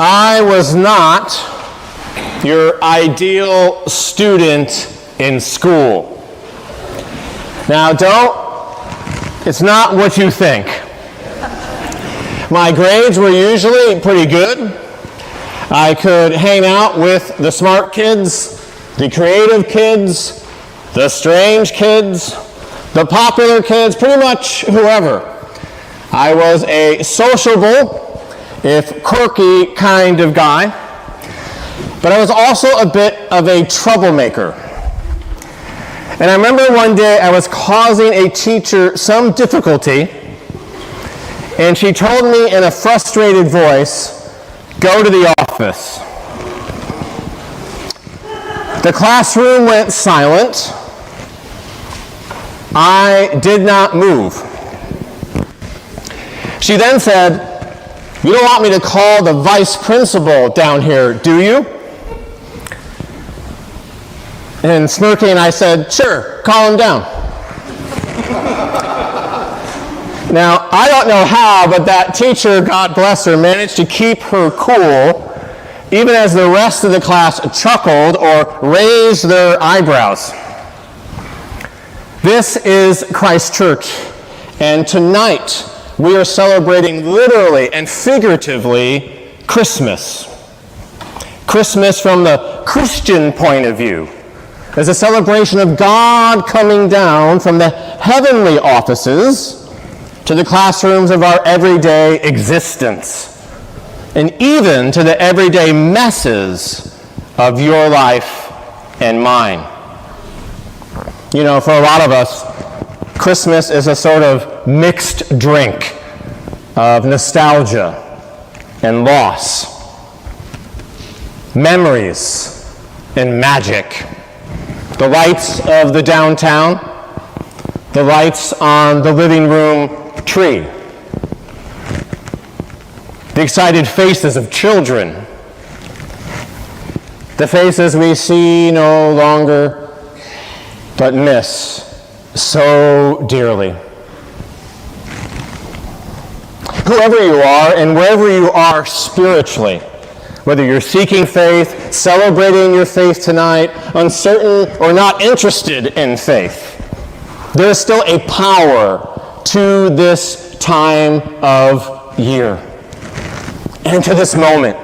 I was not your ideal student in school. Now it's not what you think. My grades were usually pretty good. I could hang out with the smart kids, the creative kids, the strange kids, the popular kids, pretty much whoever. I was a sociable, if quirky kind of guy, but I was also a bit of a troublemaker. And I remember one day I was causing a teacher some difficulty, and she told me in a frustrated voice, "Go to the office." The classroom went silent. I did not move. She then said, "You don't want me to call the vice principal down here, do you?" And smirking, I said, "Sure, call him down." Now, I don't know how, but that teacher, God bless her, managed to keep her cool, even as the rest of the class chuckled or raised their eyebrows. This is Christ Church, and tonight we are celebrating literally and figuratively Christmas. Christmas from the Christian point of view is a celebration of God coming down from the heavenly offices to the classrooms of our everyday existence, and even to the everyday messes of your life and mine. You know, for a lot of us, Christmas is a sort of mixed drink of nostalgia and loss, memories and magic, the lights of the downtown, the lights on the living room tree, the excited faces of children, the faces we see no longer but miss so dearly. Whoever you are and wherever you are spiritually, whether you're seeking faith, celebrating your faith tonight, uncertain or not interested in faith, there is still a power to this time of year and to this moment.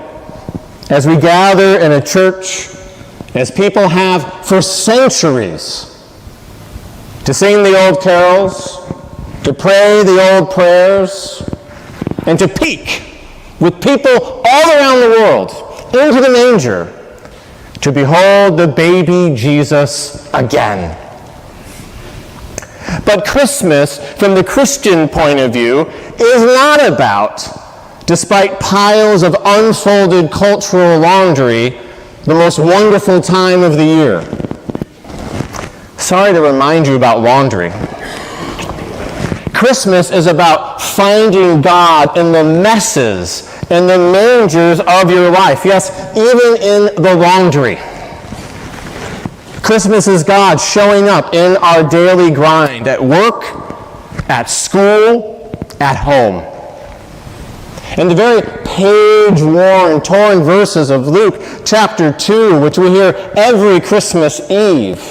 As we gather in a church, as people have for centuries, to sing the old carols, to pray the old prayers, and to peek with people all around the world into the manger to behold the baby Jesus again. But Christmas, from the Christian point of view, is not about, despite piles of unfolded cultural laundry, the most wonderful time of the year. Sorry to remind you about laundry. Christmas is about finding God in the messes and the mangers of your life. Yes, even in the laundry. Christmas is God showing up in our daily grind, at work, at school, at home. And the very page-worn, torn verses of Luke chapter 2, which we hear every Christmas Eve,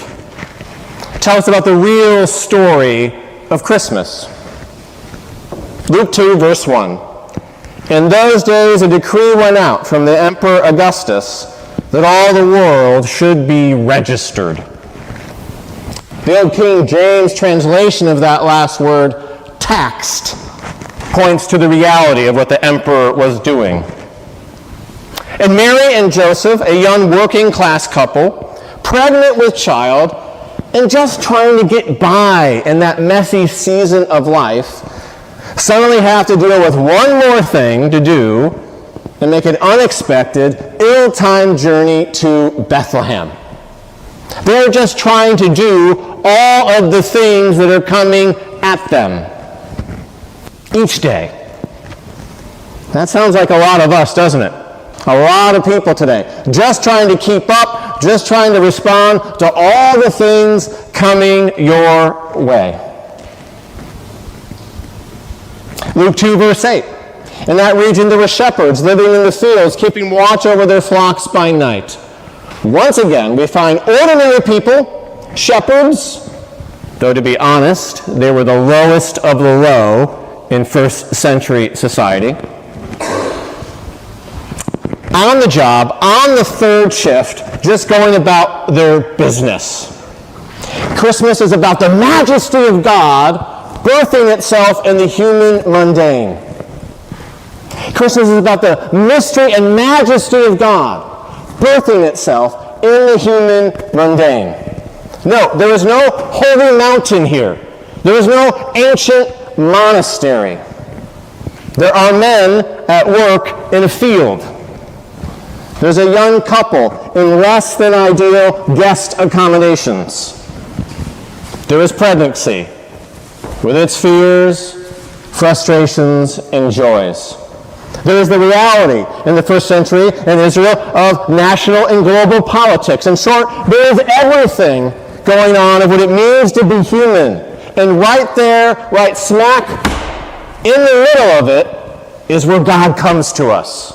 tell us about the real story of Christmas. Luke 2, verse 1. In those days a decree went out from the Emperor Augustus that all the world should be registered. The old King James translation of that last word, taxed, points to the reality of what the emperor was doing. And Mary and Joseph, a young working class couple, pregnant with child, and just trying to get by in that messy season of life, suddenly have to deal with one more thing to do and make an unexpected, ill-timed journey to Bethlehem. They're just trying to do all of the things that are coming at them each day. That sounds like a lot of us, doesn't it? A lot of people today, just trying to keep up, just trying to respond to all the things coming your way. Luke 2, verse 8. In that region, there were shepherds living in the fields, keeping watch over their flocks by night. Once again, we find ordinary people, shepherds, though to be honest, they were the lowest of the low in first century society. On the job, on the third shift, just going about their business. Christmas is about the majesty of God birthing itself in the human mundane. Christmas is about the mystery and majesty of God birthing itself in the human mundane. No, there is no holy mountain here. There is no ancient monastery. There are men at work in a field. There's a young couple in less than ideal guest accommodations. There is pregnancy with its fears, frustrations, and joys. There is the reality in the first century in Israel of national and global politics. In short, there is everything going on of what it means to be human. And right there, right smack in the middle of it, is where God comes to us.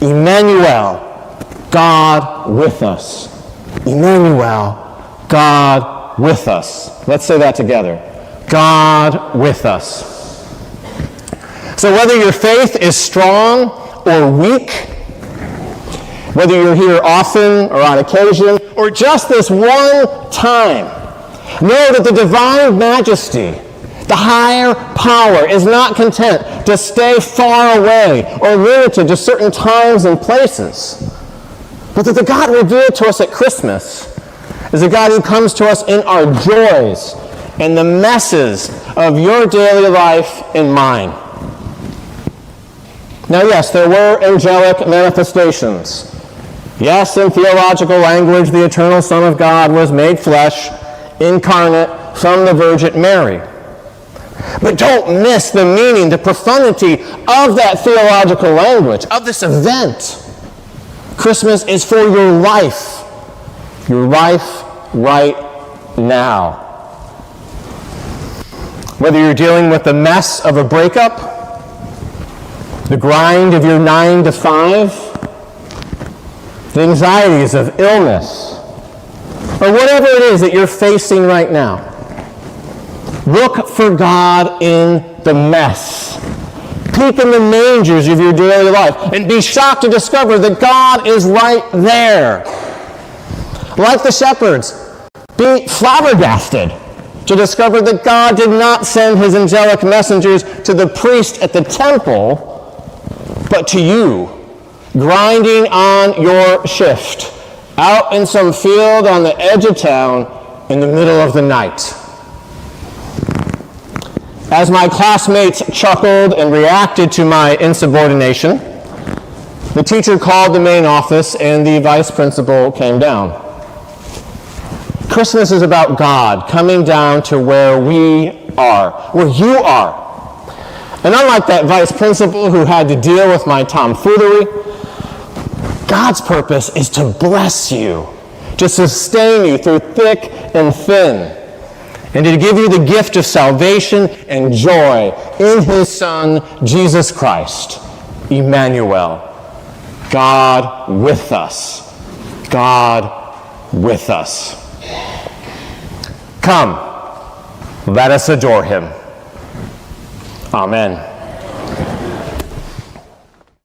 Emmanuel, God with us. Emmanuel, God with us. Let's say that together. God with us. So whether your faith is strong or weak, whether you're here often or on occasion, or just this one time, know that the divine majesty, the higher power, is not content to stay far away or limited to certain times and places, but that the God revealed to us at Christmas is a God who comes to us in our joys and the messes of your daily life and mine. Now, yes, there were angelic manifestations. Yes, in theological language, the eternal Son of God was made flesh, incarnate from the Virgin Mary. But don't miss the meaning, the profundity of that theological language, of this event. Christmas is for your life right now. Whether you're dealing with the mess of a breakup, the grind of your 9 to 5, the anxieties of illness, or whatever it is that you're facing right now, look for God in the mess. Peek in the mangers of your daily life and be shocked to discover that God is right there. Like the shepherds, be flabbergasted to discover that God did not send his angelic messengers to the priest at the temple, but to you, grinding on your shift, out in some field on the edge of town in the middle of the night. As my classmates chuckled and reacted to my insubordination, the teacher called the main office and the vice principal came down. Christmas is about God coming down to where we are, where you are. And unlike that vice principal who had to deal with my tomfoolery, God's purpose is to bless you, to sustain you through thick and thin, and to give you the gift of salvation and joy in his Son, Jesus Christ, Emmanuel, God with us. God with us. Come, let us adore him. Amen.